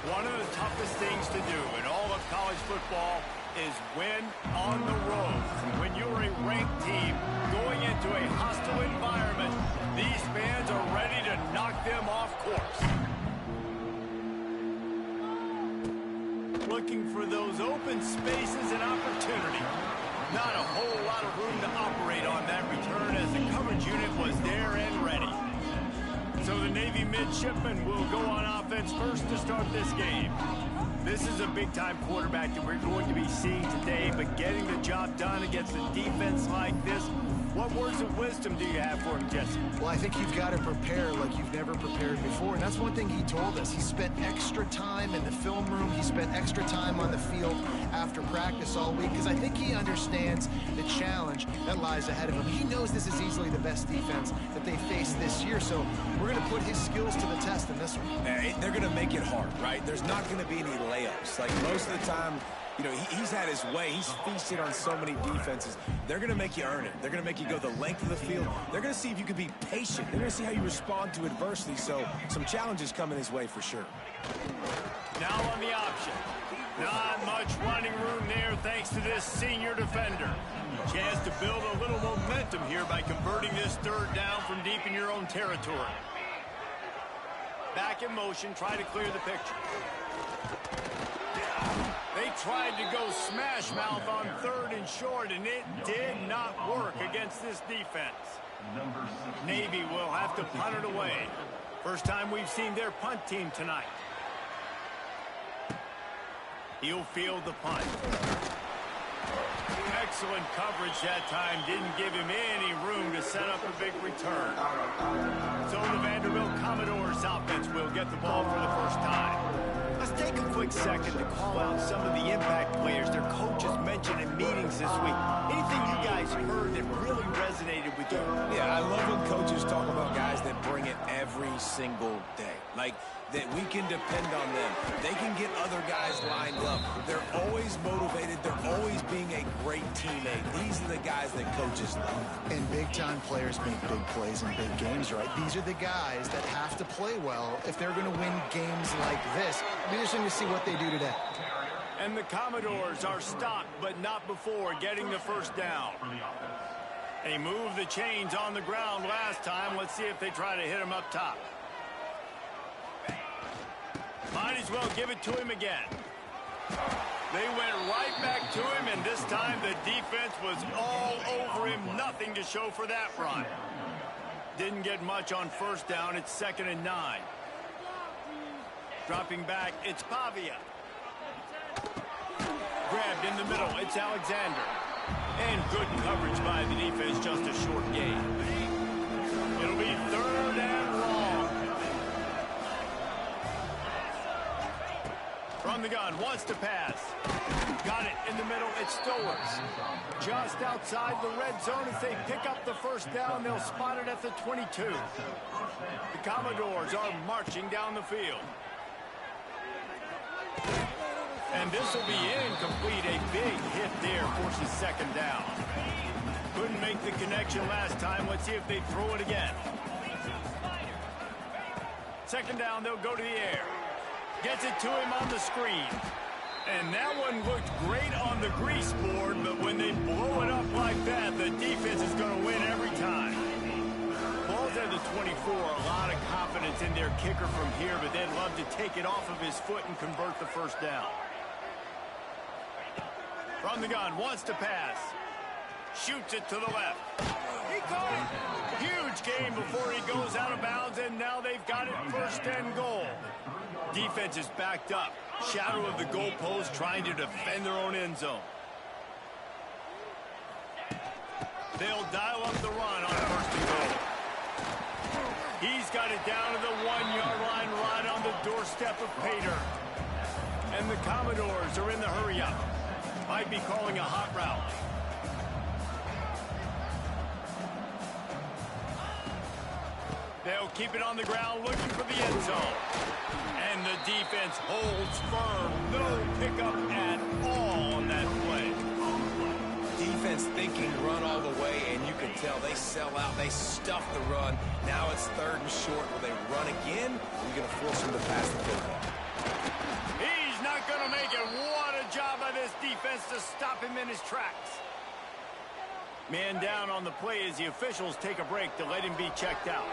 One of the toughest things to do in all of college football is win on the road. When you're a ranked team going into a hostile environment, these fans are ready to knock them off course. Looking for those open spaces and opportunity. Not a whole lot of room to operate on that return as the coverage unit was there and ready. So the Navy midshipmen will go on offense first to start this game. This is a big-time quarterback that we're going to be seeing today, but getting the job done against a defense like this, what words of wisdom do you have for him, Jesse? Well, I think you've got to prepare like you've never prepared before, and that's one thing he told us. He spent extra time in the film room. He spent extra time on the field after practice all week, because I think he understands the challenge that lies ahead of him. He knows this is easily the best defense that they face this year, so we're going to put his skills to the test in this one. They're going to make it hard, right? There's not going to be any layups. Like, most of the time, you know, he's had his way. He's feasted on so many defenses. They're going to make you earn it. They're going to make you go the length of the field. They're going to see if you can be patient. They're going to see how you respond to adversity. So some challenges coming his way for sure. Now on the option. Not much running room there thanks to this senior defender. Chance to build a little momentum here by converting this third down from deep in your own territory. Back in motion, try to clear the picture. They tried to go smash mouth on third and short, and it did not work against this defense. Navy will have to punt it away. First time we've seen their punt team tonight. He'll field the punt. Excellent coverage that time. Didn't give him any room to set up a big return. So the Vanderbilt Commodores offense will get the ball for the first time. Let's take a quick second to call out some of the impact players their coaches mentioned in meetings this week. Anything you guys heard that really resonated with you? Yeah, I love when coaches talk about guys that bring it every single day. Like, that we can depend on them. They can get other guys lined up. They're always motivated. They're always being a great teammate. These are the guys that coaches love. And big-time players make big plays in big games, right? These are the guys that have to play well if they're going to win games like this. It'll be interesting to see what they do today. And the Commodores are stopped, but not before getting the first down. They moved the chains on the ground last time. Let's see if they try to hit him up top. Might as well give it to him again. They went right back to him, and this time the defense was all over him. Nothing to show for that run. Didn't get much on first down. It's 2nd and 9. Dropping back, it's Pavia. Grabbed in the middle, it's Alexander. And good coverage by the defense, just a short gain. It'll be 3rd and long. From the gun, wants to pass. Got it in the middle, it's Stowers. Just outside the red zone as they pick up the first down, they'll spot it at the 22. The Commodores are marching down the field. And this will be incomplete. A big hit there forces 2nd down. Couldn't make the connection last time. Let's see if they throw it again. 2nd down, they'll go to the air. Gets it to him on the screen. And that one looked great on the grease board, but when they blow it up like that, the defense is going to win every time. Ball's at the 24. A lot of confidence in their kicker from here, but they'd love to take it off of his foot and convert the first down. From the gun, wants to pass. Shoots it to the left. He caught it. Huge gain before he goes out of bounds, and now they've got it 1st and goal. Defense is backed up. Shadow of the goalpost, trying to defend their own end zone. They'll dial up the run on 1st and goal. He's got it down to the 1-yard line, right on the doorstep of Pater. And the Commodores are in the hurry-up. Might be calling a hot route. They'll keep it on the ground, looking for the end zone. And the defense holds firm. No pickup at all on that play. Defense thinking run all the way, and you can tell they sell out. They stuff the run. Now it's 3rd and short. Will they run again? We're going to force them to pass the football. chance to stop him in his tracks. Man down on the play as the officials take a break to let him be checked out.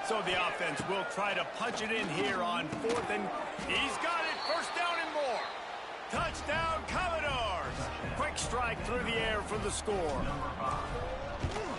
So the offense will try to punch it in here on 4th, and he's got it. First down and more. Touchdown, Commodores. Quick strike through the air for the score.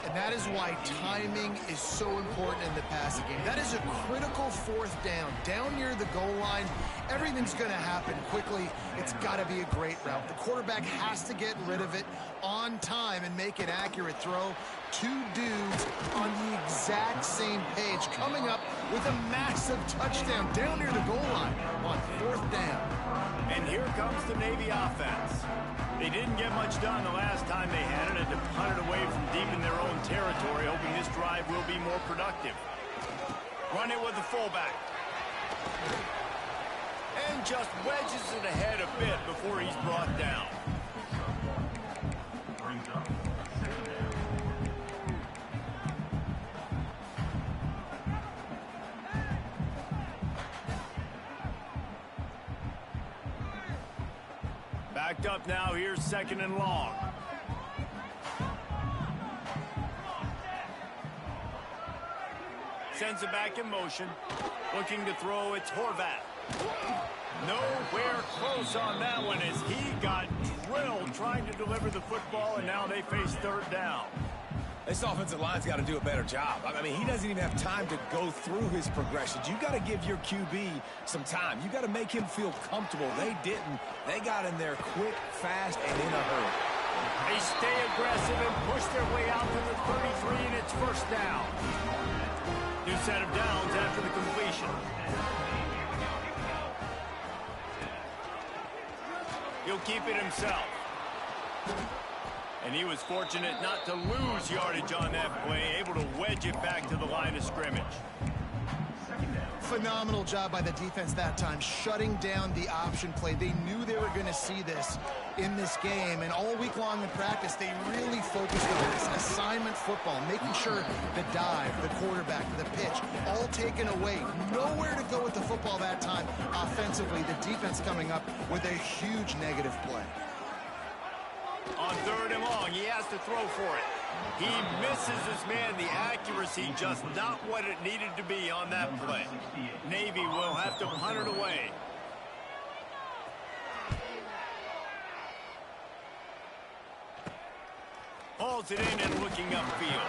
And that is why timing is so important in the passing game. That is a critical 4th down. Down near the goal line, everything's going to happen quickly. It's got to be a great route. The quarterback has to get rid of it on time and make an accurate throw. Two dudes on the exact same page, coming up with a massive touchdown down near the goal line on 4th down. And here comes the Navy offense. They didn't get much done the last time they had it, and to punt it away from deep in their own territory, hoping this drive will be more productive. Run it with the fullback. And just wedges it ahead a bit before he's brought down. Backed up now, here's 2nd and long. Sends it back in motion. Looking to throw, it's Horvat. Nowhere close on that one as he got drilled trying to deliver the football, and now they face 3rd down. This offensive line's got to do a better job. I mean, he doesn't even have time to go through his progressions. You got to give your QB some time. You got to make him feel comfortable. They didn't. They got in there quick, fast, and in a hurry. They stay aggressive and push their way out to the 33, and it's 1st down. New set of downs after the completion. He'll keep it himself. And he was fortunate not to lose yardage on that play, able to wedge it back to the line of scrimmage. Phenomenal job by the defense that time, shutting down the option play. They knew they were going to see this in this game, and all week long in practice, they really focused on this assignment football, making sure the dive, the quarterback, the pitch, all taken away. Nowhere to go with the football that time offensively. The defense coming up with a huge negative play. On 3rd and long, he has to throw for it. He misses his man. The accuracy just not what it needed to be on that play. Navy will have to punt it away. Hauls it in and looking upfield.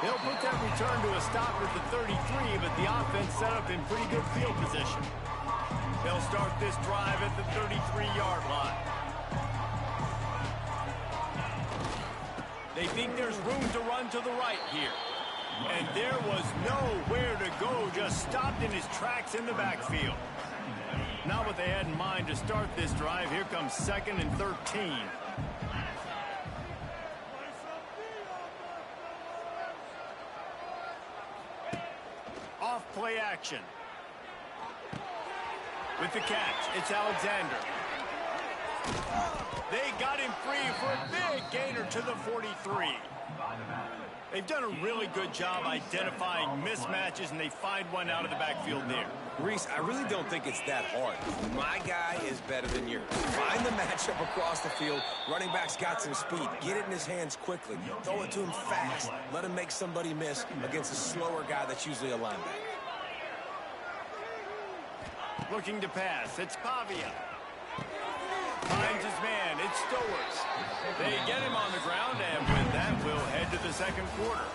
They'll put that return to a stop at the 33, but the offense set up in pretty good field position. They'll start this drive at the 33-yard line. They think there's room to run to the right here. And there was nowhere to go, just stopped in his tracks in the backfield. Not what they had in mind to start this drive. Here comes 2nd and 13. Off play action. With the catch, it's Alexander. They got him free for a big gainer to the 43. They've done a really good job identifying mismatches, and they find one out of the backfield there. Reese, I really don't think it's that hard. My guy is better than yours. Find the matchup across the field. Running back's got some speed. Get it in his hands quickly. Throw it to him fast. Let him make somebody miss against a slower guy that's usually a linebacker. Looking to pass. It's Pavia. Finds his man. It's Stowers. They get him on the ground, and with that, we'll head to the 2nd quarter.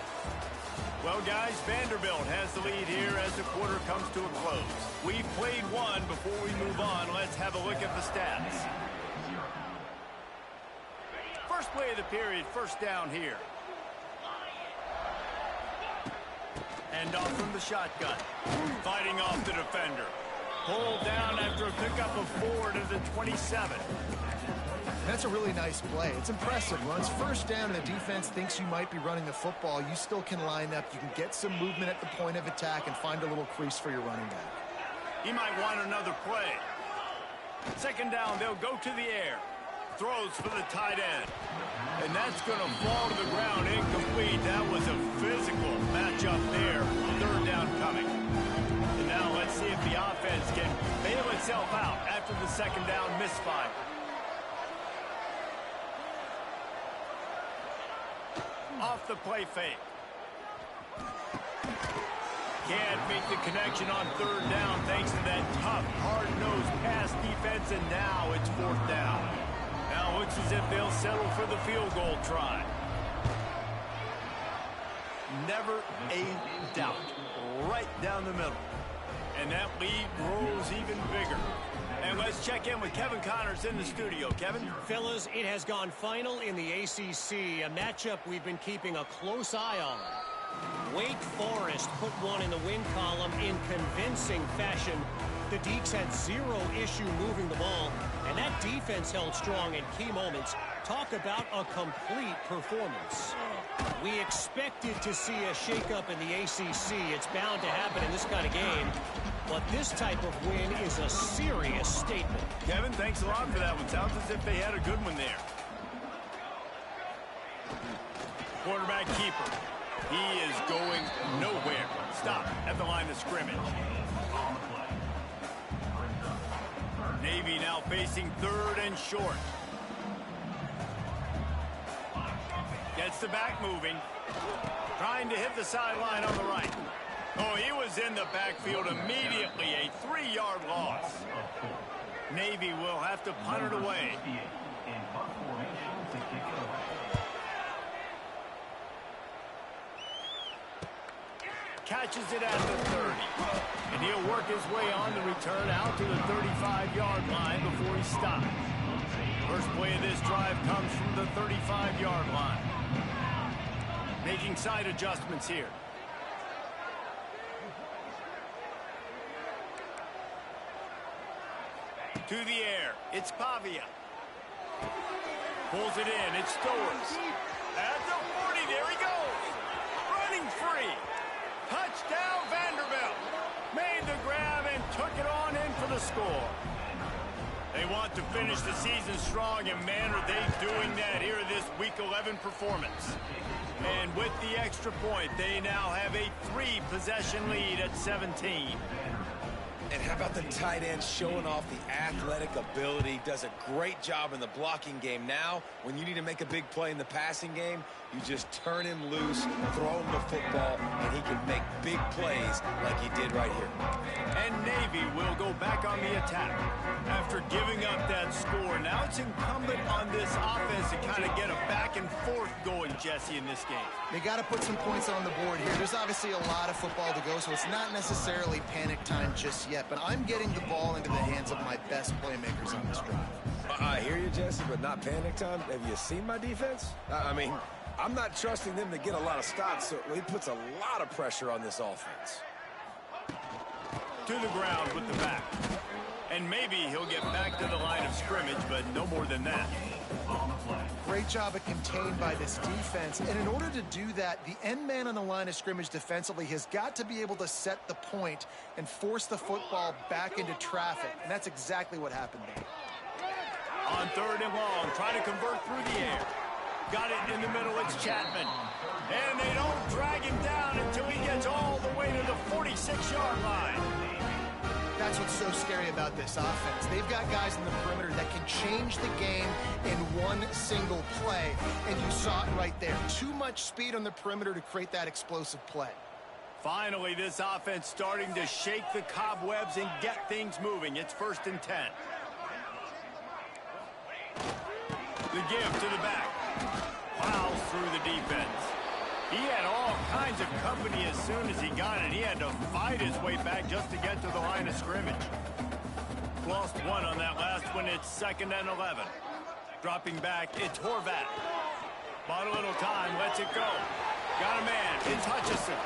Well, guys, Vanderbilt has the lead here as the quarter comes to a close. We've played one. Before we move on, let's have a look at the stats. First play of the period, 1st down here. Hand off from the shotgun. Fighting off the defender. Pulled down after a pickup of 4 to the 27. That's a really nice play. It's impressive. Runs 1st down, and the defense thinks you might be running the football. You still can line up. You can get some movement at the point of attack and find a little crease for your running back. He might want another play. 2nd down, they'll go to the air. Throws for the tight end. And that's going to fall to the ground incomplete. That was a physical matchup there. 3rd down coming. And now let's see if the offense can bail itself out after the 2nd down misfire. off the play fake. Can't make the connection on third down thanks to that tough, hard-nosed pass defense, and now it's fourth down. Now it looks as if they'll settle for the field goal try. Never a doubt. Right down the middle. And that lead grows even bigger. And let's check in with Kevin Connors in the studio. Kevin? Fellas, it has gone final in the ACC, a matchup we've been keeping a close eye on. Wake Forest put one in the win column in convincing fashion. The Deacs had zero issue moving the ball, and that defense held strong in key moments. Talk about a complete performance. We expected to see a shakeup in the ACC. It's bound to happen in this kind of game. But this type of win is a serious statement. Kevin, thanks a lot for that one. Sounds as if they had a good one there. Quarterback keeper. He is going nowhere. Stop at the line of scrimmage. Navy now facing third and short. Gets the back moving. Trying to hit the sideline on the right. Oh, he was in the backfield immediately. A 3-yard loss. Navy will have to punt it away. Catches it at the 30. And he'll work his way on the return out to the 35-yard line before he stops. First play of this drive comes from the 35-yard line. Making side adjustments here. To the air. It's Pavia. Pulls it in. It's Stowers. At the 40. There he goes. Running free. Touchdown Vanderbilt. Made the grab and took it on in for the score. They want to finish the season strong, and man, are they doing that here in this Week 11 performance. And with the extra point, they now have a 3-possession lead at 17. And how about the tight end showing off the athletic ability? Does a great job in the blocking game. Now, when you need to make a big play in the passing game, you just turn him loose, throw him the football, and he can make big plays like he did right here. And Navy will go back on the attack. After giving up that score, now it's incumbent on this offense to kind of get a back and forth going, Jesse, in this game. They got to put some points on the board here. There's obviously a lot of football to go, so it's not necessarily panic time just yet, but I'm getting the ball into the hands of my best playmakers on this drive. I hear you, Jesse, but not panic time. Have you seen my defense? I mean, I'm not trusting them to get a lot of stops, so he puts a lot of pressure on this offense. To the ground with the back. And maybe he'll get back to the line of scrimmage, but no more than that. Great job of contained by this defense. And in order to do that, the end man on the line of scrimmage defensively has got to be able to set the point and force the football back into traffic. And that's exactly what happened there. On third and long, trying to convert through the air. Got it in the middle, it's Chapman. And they don't drag him down until he gets all the way to the 46-yard line. That's what's so scary about this offense. They've got guys in the perimeter that can change the game in one single play. And you saw it right there. Too much speed on the perimeter to create that explosive play. Finally, this offense starting to shake the cobwebs and get things moving. It's 1st and 10. The give to the back. Plows through the defense. He had all kinds of company as soon as he got it. He had to fight his way back just to get to the line of scrimmage. Lost one on that last one. It's 2nd and 11. Dropping back, it's Horvat. Bought a little time, lets it go. Got a man, it's Hutchison.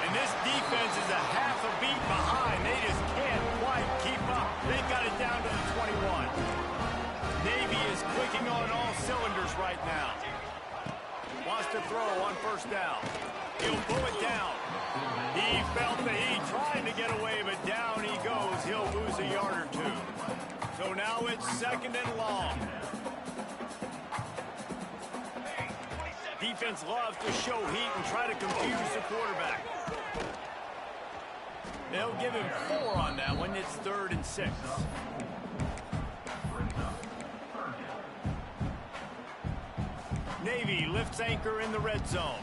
And this defense is a half a beat behind. They just can't quite keep up. They've got it down to the 21. Navy is clicking on all cylinders right now. Wants to throw on 1st down. He'll pull it down. He felt the heat trying to get away, but down he goes. He'll lose a yard or two. So now it's 2nd and long. Defense loves to show heat and try to confuse the quarterback. They'll give him 4 on that one. It's 3rd and 6. Navy Navy lifts anchor in the red zone.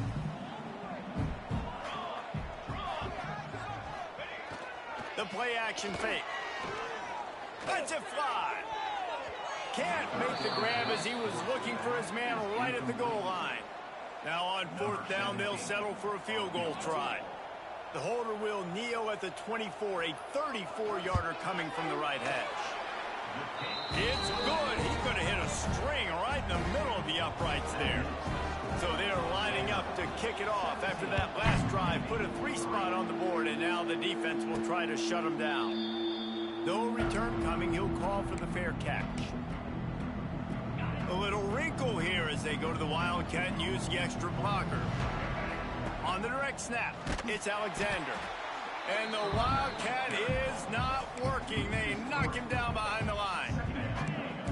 The play action fake. Lets it fly. Can't make the grab as he was looking for his man right at the goal line. Now on 4th down, they'll settle for a field goal try. The holder will kneel at the 24, a 34-yarder coming from the right hash. It's good. He could have hit a string right in the middle of the uprights there. So they're lining up to kick it off after that last drive put a 3-spot on the board, and now the defense will try to shut him down. No return coming, he'll call for the fair catch. A little wrinkle here as they go to the Wildcat and use the extra blocker. On the direct snap, it's Alexander. And the Wildcat is not working. They knock him down behind the line.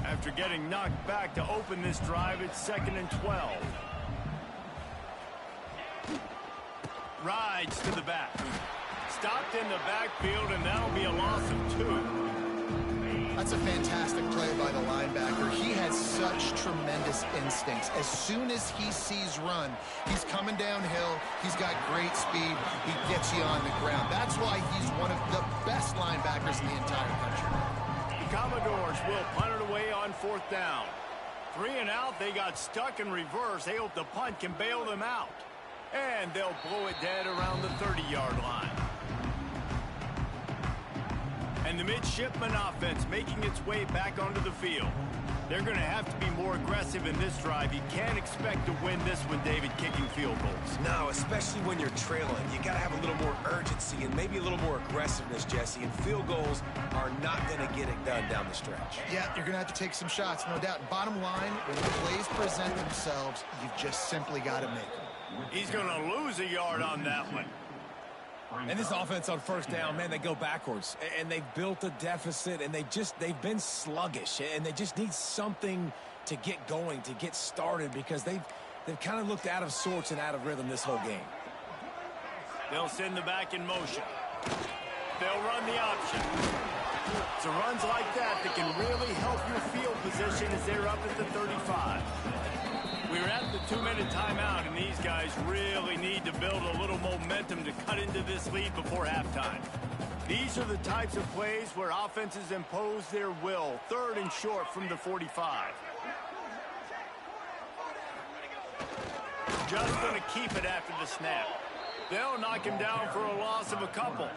After getting knocked back to open this drive, it's 2nd and 12. Rides to the back. Stopped in the backfield, and that'll be a loss of 2. That's a fantastic play by the linebacker. He has such tremendous instincts. As soon as he sees run, he's coming downhill. He's got great speed. He gets you on the ground. That's why he's one of the best linebackers in the entire country. The Commodores will punt it away on 4th down. 3 and out, they got stuck in reverse. They hope the punt can bail them out. And they'll blow it dead around the 30-yard line. And the midshipman offense making its way back onto the field. They're going to have to be more aggressive in this drive. You can't expect to win this one, David, kicking field goals. No, especially when you're trailing. You got to have a little more urgency and maybe a little more aggressiveness, Jesse. And field goals are not going to get it done down the stretch. Yeah, you're going to have to take some shots, no doubt. Bottom line, when the plays present themselves, you've just simply got to make them. He's going to lose a yard on that one. And this offense on 1st down, man, they go backwards. And they've built a deficit, and they've been sluggish. And they just need something to get going, to get started, because they've kind of looked out of sorts and out of rhythm this whole game. They'll send the back in motion. They'll run the option. So runs like that can really help your field position as they're up at the 35. We're at the 2-minute timeout, and these guys really need to build a little momentum to cut into this lead before halftime. These are the types of plays where offenses impose their will. 3rd and short from the 45. Just going to keep it after the snap. They'll knock him down for a loss of a couple.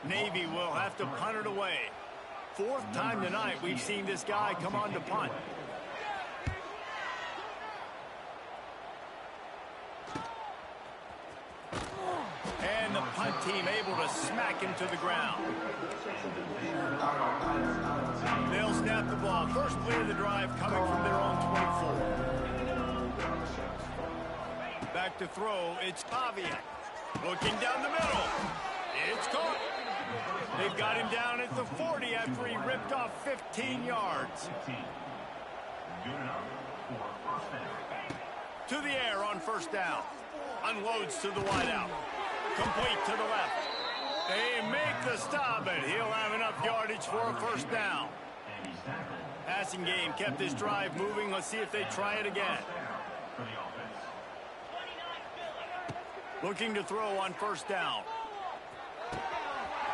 Navy will have to punt it away. 4th time tonight we've seen this guy come on to punt. And the punt team able to smack him to the ground. They'll snap the ball. First play of the drive coming from their own 24. Back to throw. It's Pavia. Looking down the middle. It's caught. They've got him down at the 40 after he ripped off 15 yards. To the air on 1st down. Unloads to the wideout. Complete to the left. They make the stop, and he'll have enough yardage for a 1st down. Passing game kept this drive moving. Let's see if they try it again. Looking to throw on 1st down.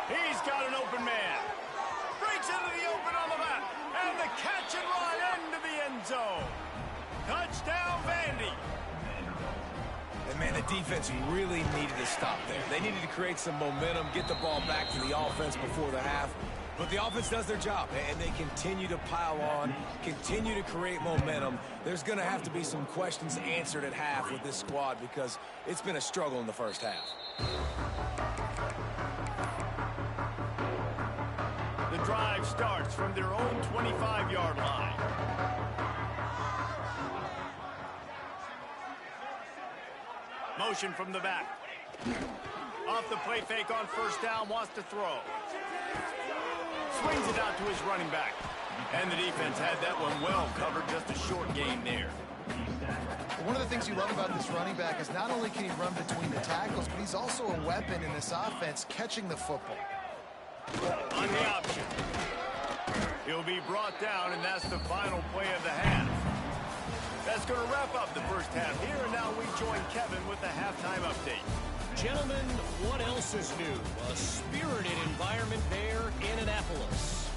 He's got an open man. Breaks into the open on the back. And the catch and run into the end zone. Touchdown, Vandy. And, man, the defense really needed to stop there. They needed to create some momentum, get the ball back to the offense before the half. But the offense does their job, and they continue to pile on, continue to create momentum. There's going to have to be some questions answered at half with this squad because it's been a struggle in the 1st half. The drive starts from their own 25-yard line. Motion from the back. Off the play fake on 1st down, wants to throw. Swings it out to his running back. And the defense had that one well covered, just a short gain there. One of the things you love about this running back is not only can he run between the tackles, but he's also a weapon in this offense, catching the football. On the option. He'll be brought down, and that's the final play of the half. That's going to wrap up the first half here, and now we join Kevin with the halftime update. Gentlemen, what else is new? A spirited environment there in Annapolis.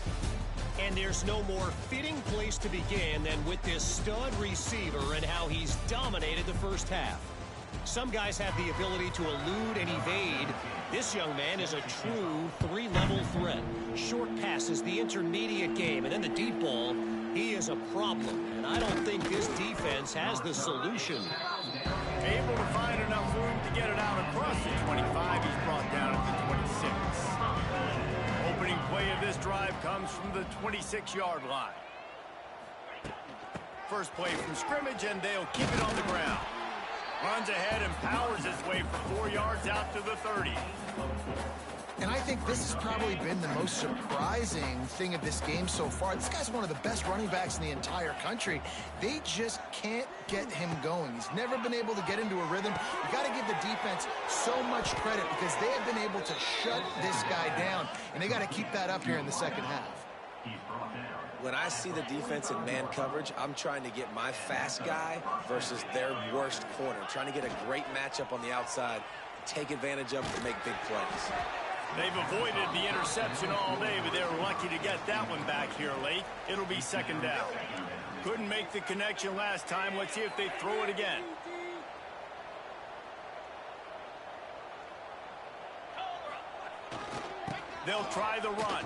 And there's no more fitting place to begin than with this stud receiver and how he's dominated the first half. Some guys have the ability to elude and evade. This young man is a true three-level threat. Short passes, the intermediate game, and then the deep ball. He is a problem, and I don't think this defense has the solution. Able to find enough room to get it out across the 25. He's brought down at the 26. Opening play of this drive comes from the 26-yard line. First play from scrimmage, and they'll keep it on the ground. Runs ahead and powers his way for 4 yards out to the 30. And I think this has probably been the most surprising thing of this game so far. This guy's one of the best running backs in the entire country. They just can't get him going. He's never been able to get into a rhythm. You got to give the defense so much credit because they have been able to shut this guy down, and they got to keep that up here in the second half. When I see the defense in man coverage, I'm trying to get my fast guy versus their worst corner. Trying to get a great matchup on the outside, take advantage of it to make big plays. They've avoided the interception all day, but they were lucky to get that one back here late. It'll be second down. Couldn't make the connection last time. Let's see if they throw it again. They'll try the run.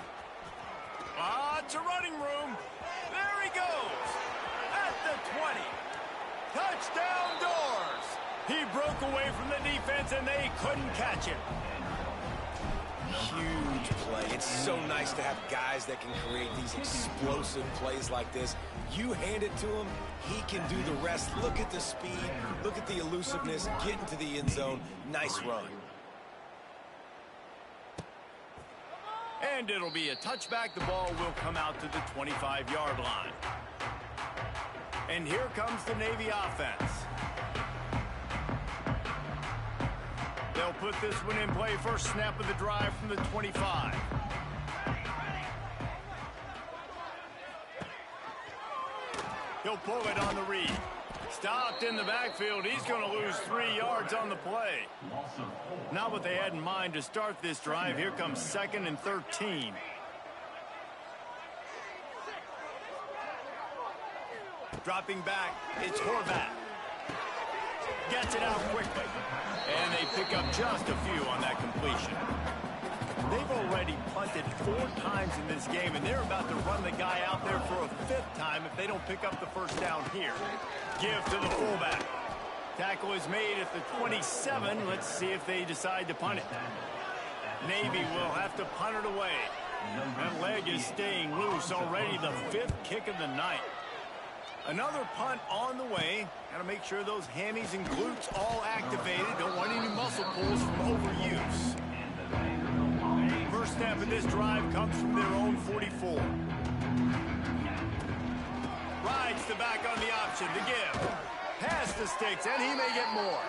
Lots of running room. There he goes. At the 20. Touchdown Doors. He broke away from the defense, and they couldn't catch him. Huge play. It's so nice to have guys that can create these explosive plays like this. You hand it to him, he can do the rest. Look at the speed. Look at the elusiveness. Get into the end zone. Nice run. And it'll be a touchback. The ball will come out to the 25-yard line. And here comes the Navy offense. They'll put this one in play. First snap of the drive from the 25. He'll pull it on the read. Stopped in the backfield. He's going to lose 3 yards on the play. Not what they had in mind to start this drive. Here comes 2nd and 13. Dropping back, it's Horvath. Gets it out quickly. And they pick up just a few on that completion. They've already punted 4 times in this game, and they're about to run the guy out there for a 5th time if they don't pick up the first down here. Give to the fullback. Tackle is made at the 27. Let's see if they decide to punt it. Navy will have to punt it away. That leg is staying loose already, the 5th kick of the night. Another punt on the way. Got to make sure those hammies and glutes all activated. Don't want any muscle pulls from overuse. First snap of this drive comes from their own 44. Rides the back on the option to give. Pass the sticks, and he may get more.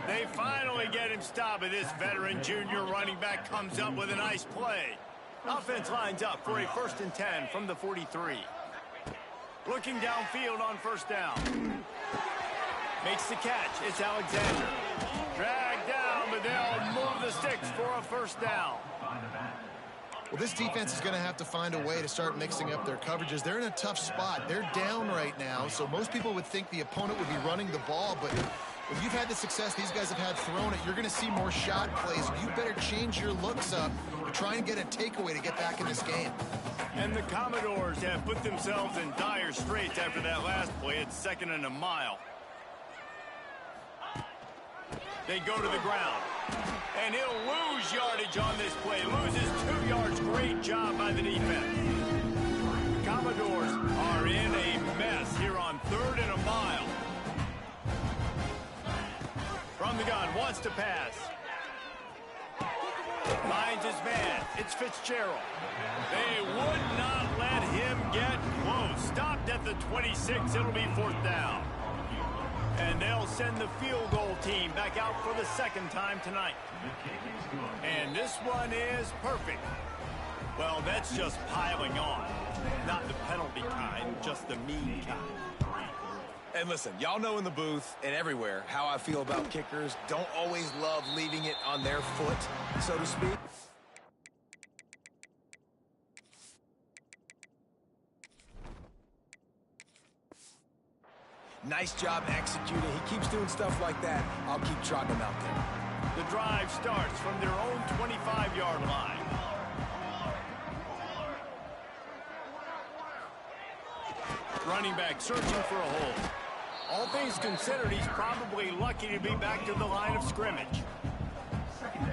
They finally get him stopped, and this veteran junior running back comes up with a nice play. Offense lines up for a 1st and 10 from the 43. Looking downfield on first down. Makes the catch. It's Alexander. Dragged down, but they'll move the sticks for a first down. Well, this defense is going to have to find a way to start mixing up their coverages. They're in a tough spot. They're down right now, so most people would think the opponent would be running the ball, but if you've had the success these guys have had throwing it, you're going to see more shot plays. You better change your looks up to try and get a takeaway to get back in this game. And the Commodores have put themselves in dire straits after that last play. It's 2nd and a mile. They go to the ground. And he'll lose yardage on this play. Loses 2 yards. Great job by the defense. Commodores are in a mess here on 3rd and a mile. From the gun, wants to pass. Finds his man. It's Fitzgerald. They would not let him get close. Stopped at the 26. It'll be 4th down. And they'll send the field goal team back out for the 2nd time tonight. And this one is perfect. Well, that's just piling on. Not the penalty kind, just the mean kind. And listen, y'all know in the booth and everywhere how I feel about kickers. Don't always love leaving it on their foot, so to speak. Nice job executing. He keeps doing stuff like that. I'll keep trotting him out there. The drive starts from their own 25-yard line. Running back searching for a hole. All things considered, he's probably lucky to be back to the line of scrimmage.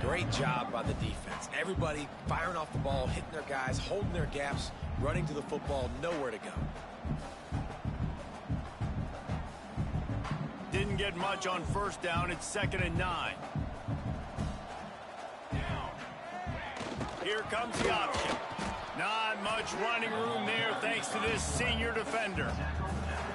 Great job by the defense. Everybody firing off the ball, hitting their guys, holding their gaps, running to the football, nowhere to go. Didn't get much on first down. It's 2nd and 9. Here comes the option. Not much running room there thanks to this senior defender.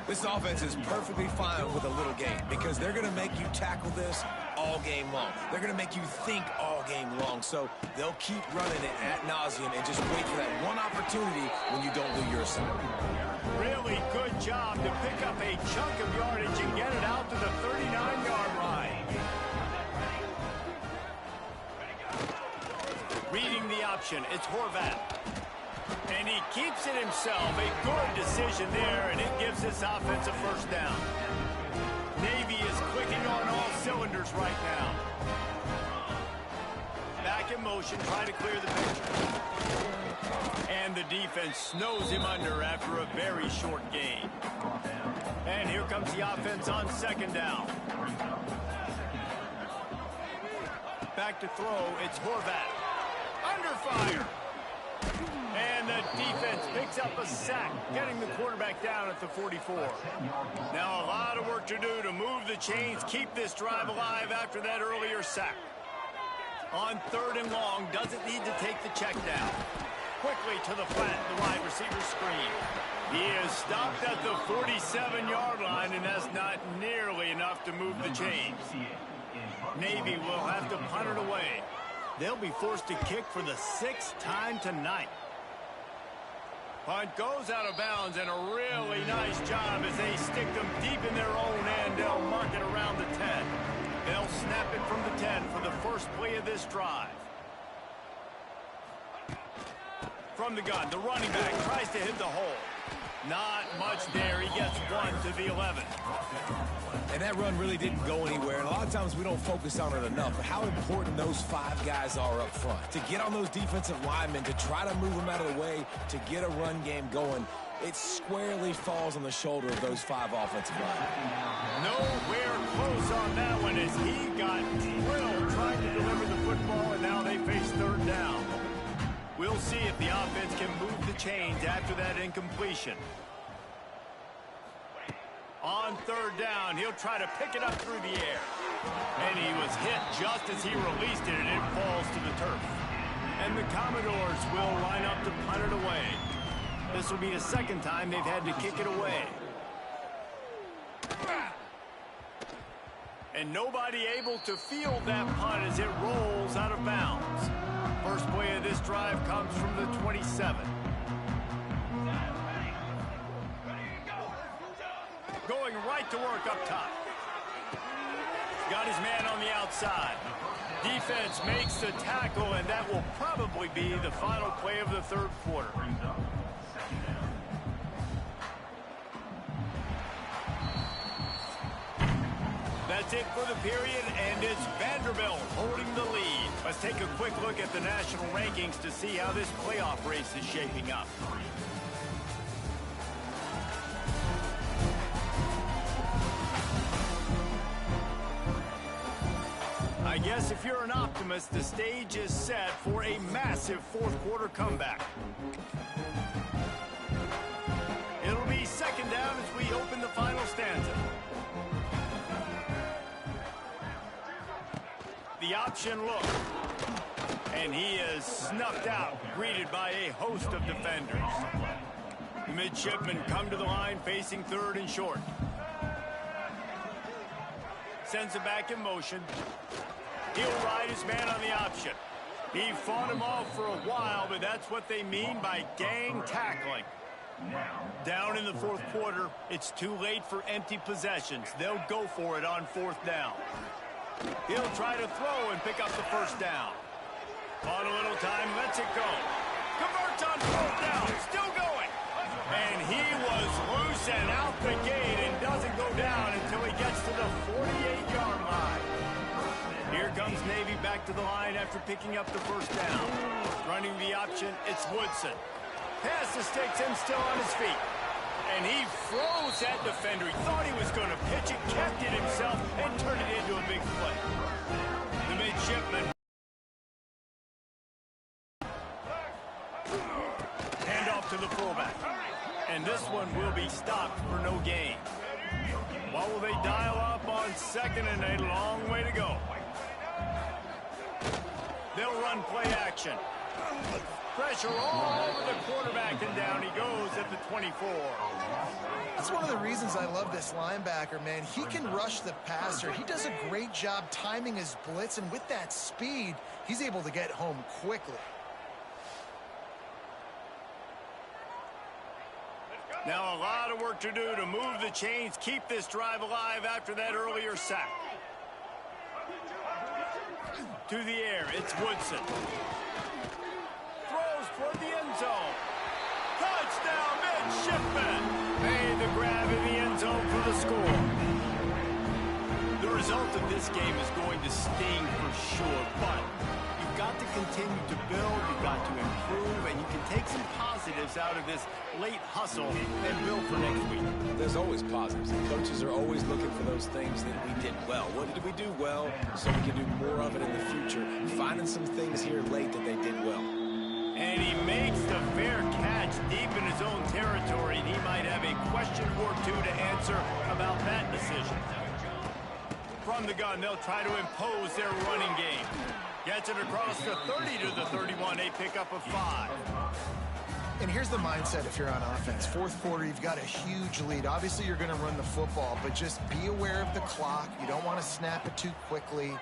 This offense is perfectly fine with a little game because they're going to make you tackle this all game long. They're going to make you think all game long. So they'll keep running it ad nauseum and just wait for that one opportunity when you don't do your assignment. Really good job to pick up a chunk of yardage and get it out to the 39-yard line. Reading the option, it's Horvat. And he keeps it himself. A good decision there, and it gives this offense a first down. Navy is clicking on all cylinders right now. Back in motion, try to clear the picture. And the defense snows him under after a very short gain. And here comes the offense on 2nd down. Back to throw, it's Horvat. Under fire. And the defense picks up a sack, getting the quarterback down at the 44. Now a lot of work to do to move the chains, keep this drive alive after that earlier sack. On 3rd and long, doesn't need to take the check down. Quickly to the flat, the wide receiver screen. He is stopped at the 47-yard line, and that's not nearly enough to move the chains. Navy will have to punt it away. They'll be forced to kick for the 6th time tonight. Punt goes out of bounds, and a really nice job as they stick them deep in their own end. They'll mark it around the 10. They'll snap it from the 10 for the first play of this drive. From the gun, the running back tries to hit the hole. Not much there. He gets 1 to the 11. And that run really didn't go anywhere. And a lot of times we don't focus on it enough. But how important those 5 guys are up front. To get on those defensive linemen, to try to move them out of the way, to get a run game going, it squarely falls on the shoulder of those 5 offensive linemen. Nowhere close on that one as he got drilled trying to deliver the football, and now they face 3rd down. We'll see if the offense can move the chains after that incompletion. On 3rd down, he'll try to pick it up through the air. And he was hit just as he released it, and it falls to the turf. And the Commodores will line up to punt it away. This will be the 2nd time they've had to kick it away. And nobody able to field that punt as it rolls out of bounds. First play of this drive comes from the 27. Going right to work up top. Got his man on the outside. Defense makes the tackle, and that will probably be the final play of the 3rd quarter. That's it for the period, and it's Vanderbilt holding the lead. Let's take a quick look at the national rankings to see how this playoff race is shaping up. I guess if you're an optimist, the stage is set for a massive 4th quarter comeback. It'll be 2nd down as we open the final stanza. The option look. And he is snuffed out, greeted by a host of defenders. The midshipmen come to the line facing 3rd and short. Sends it back in motion. He'll ride his man on the option. He fought him off for a while, but that's what they mean by gang tackling. Down in the fourth quarter, it's too late for empty possessions. They'll go for it on fourth down. He'll try to throw and pick up the first down. On a little time, lets it go. Converts on fourth down, still going. And he was loose and out the gate and doesn't go down until he gets to the 48-yard line. Here comes Navy back to the line after picking up the first down. Running the option, it's Woodson. Pass the sticks and still on his feet. And he froze that defender. He thought he was going to pitch it, kept it himself, and turned it into a big play. The midshipman. Hand off to the fullback. And this one will be stopped for no gain. What will they dial up on second and a long way to go? They'll run play action. Pressure all over the quarterback, and down he goes at the 24. That's one of the reasons I love this linebacker, man. He can rush the passer. He does a great job timing his blitz, and with that speed, he's able to get home quickly. Now a lot of work to do to move the chains, keep this drive alive after that earlier sack. To the air, it's Woodson. Throws toward the end zone. Touchdown, midshipman. Made the grab in the end zone for the score. The result of this game is going to sting for sure, but you've got to continue to build, you've got to improve, and you can take some positives out of this late hustle and build for next week. There's always positives. The coaches are always looking for those things that we did well. What did we do well so we can do more of it in the future? Finding some things here late that they did well. And he makes the fair catch deep in his own territory, and he might have a question or two to answer about that decision. From the gun, they'll try to impose their running game. Gets it across the 30 to the 31, a pickup of 5. And here's the mindset if you're on offense. Fourth quarter, you've got a huge lead. Obviously, you're going to run the football, but just be aware of the clock. You don't want to snap it too quickly.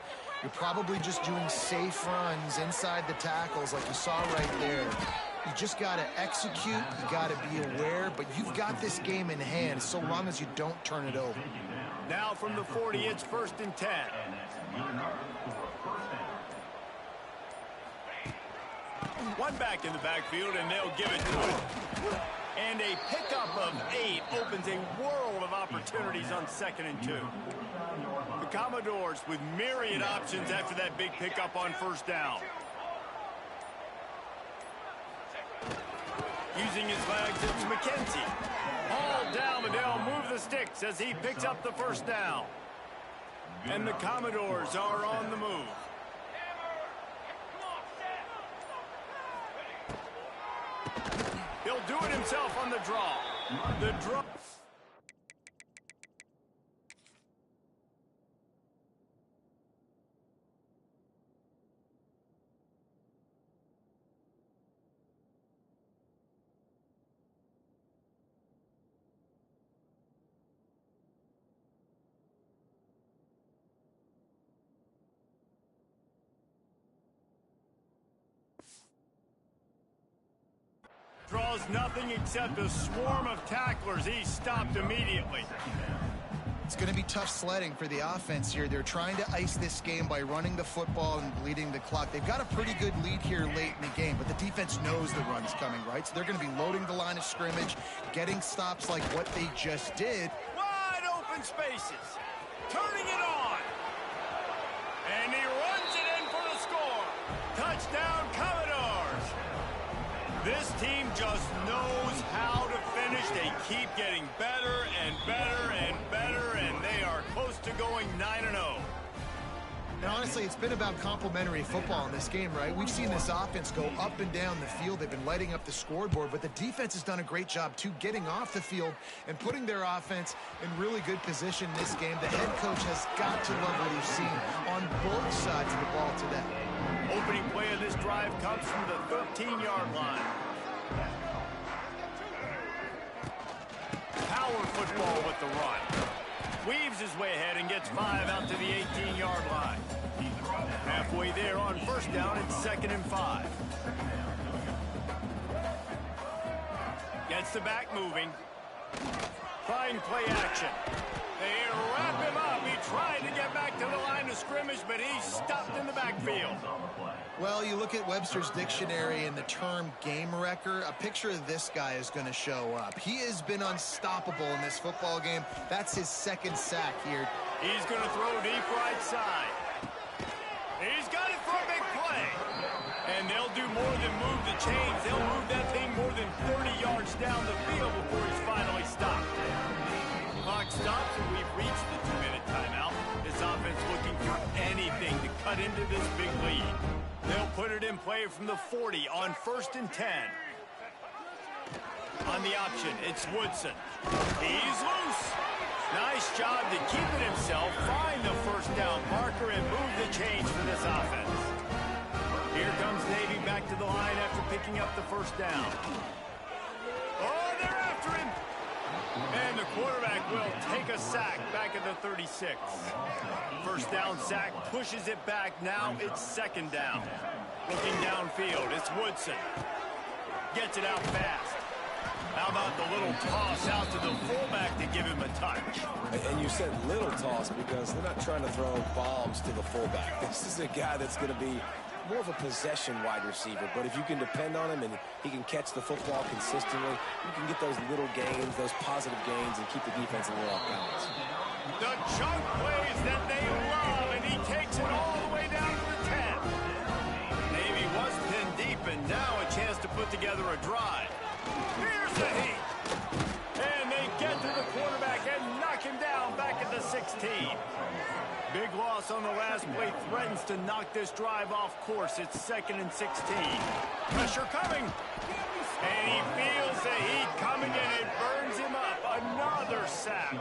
You're probably just doing safe runs inside the tackles like you saw right there. You just got to execute. You got to be aware, but you've got this game in hand so long as you don't turn it over. Now from the 40, it's 1st and 10. One back in the backfield, and they'll give it to him. And a pickup of 8 opens a world of opportunities on 2nd and 2. The Commodores with myriad options after that big pickup on 1st down. Using his legs, it's McKenzie. All down, but they'll move the sticks as he picks up the 1st down. And the Commodores are on the move. He'll do it himself on the draw. The draw. Draws nothing except a swarm of tacklers. He's stopped immediately. It's going to be tough sledding for the offense here. They're trying to ice this game by running the football and bleeding the clock. They've got a pretty good lead here late in the game, but the defense knows the run's coming, right? So they're going to be loading the line of scrimmage, getting stops like what they just did. Wide open spaces. Turning it on. And he runs it in for the score. Touchdown, Commodores. This team just knows how to finish. They keep getting better and better and better, and they are close to going 9-0. And honestly, it's been about complementary football in this game, right? We've seen this offense go up and down the field. They've been lighting up the scoreboard, but the defense has done a great job, too, getting off the field and putting their offense in really good position in this game. The head coach has got to love what he's seen on both sides of the ball today. Opening play of this drive comes from the 13-yard line. Power football with the run. Weaves his way ahead and gets 5 out to the 18-yard line. Halfway there on 1st down, it's 2nd and 5. Gets the back moving. Trying play action. They wrap him up. He tried to get back to the line of scrimmage, but he's stopped in the backfield. Well, you look at Webster's dictionary and the term game wrecker, a picture of this guy is going to show up. He has been unstoppable in this football game. That's his second sack here. He's going to throw deep right side. He's got it for a big play. And they'll do more than move the chains. They'll move that thing more than 30 yards down the field before he's finally stopped. Clock stops and we've reached the 2-minute timeout. This offense looking for anything to cut into this big lead. They'll put it in play from the 40 on 1st and 10. On the option, it's Woodson. He's loose. Nice job to keep it himself, find the first down marker, and move the chains for this offense. Here comes Navy back to the line after picking up the first down. Oh, they're after him. And the quarterback will take a sack back at the 36. First down sack, pushes it back. Now it's 2nd down. Looking downfield, it's Woodson. Gets it out fast. How about the little toss out to the fullback to give him a touch? And you said little toss because they're not trying to throw bombs to the fullback. This is a guy that's going to be more of a possession wide receiver, but if you can depend on him and he can catch the football consistently, you can get those little gains, those positive gains, and keep the defense a little off balance. The chunk plays that they love, and he takes it all the way down to the 10. Navy was pinned deep, and now a chance to put together a drive. Here's the heat. And they get to the quarterback and knock him down back at the 16. Big loss on the last play threatens to knock this drive off course. It's 2nd and 16. Pressure coming. And he feels the heat coming, and it burns him up. Another sack.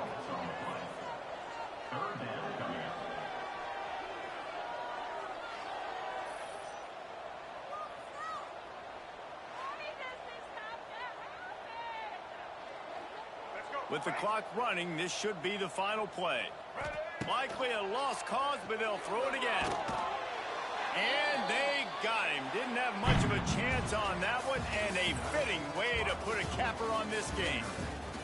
With the clock running, this should be the final play. Likely a lost cause, but they'll throw it again. And they got him. Didn't have much of a chance on that one, and a fitting way to put a capper on this game.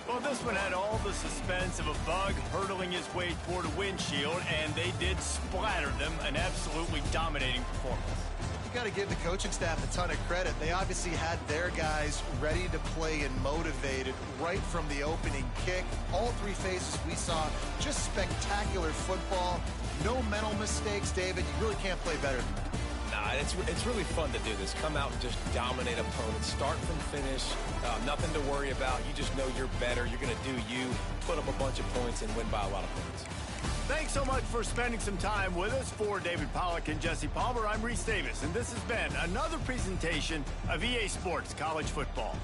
Well, this one had all the suspense of a bug hurtling his way toward a windshield, and they did splatter them. An absolutely dominating performance. Got to give the coaching staff a ton of credit. They obviously had their guys ready to play and motivated right from the opening kick. All 3 phases we saw, just spectacular football. No mental mistakes, David. You really can't play better than that. Nah, it's really fun to do this. Come out and just dominate opponents. Start from finish. Nothing to worry about. You just know you're better. You're going to do you, put up a bunch of points, and win by a lot of points. Thanks so much for spending some time with us. For David Pollack and Jesse Palmer, I'm Reese Davis, and this has been another presentation of EA Sports College Football.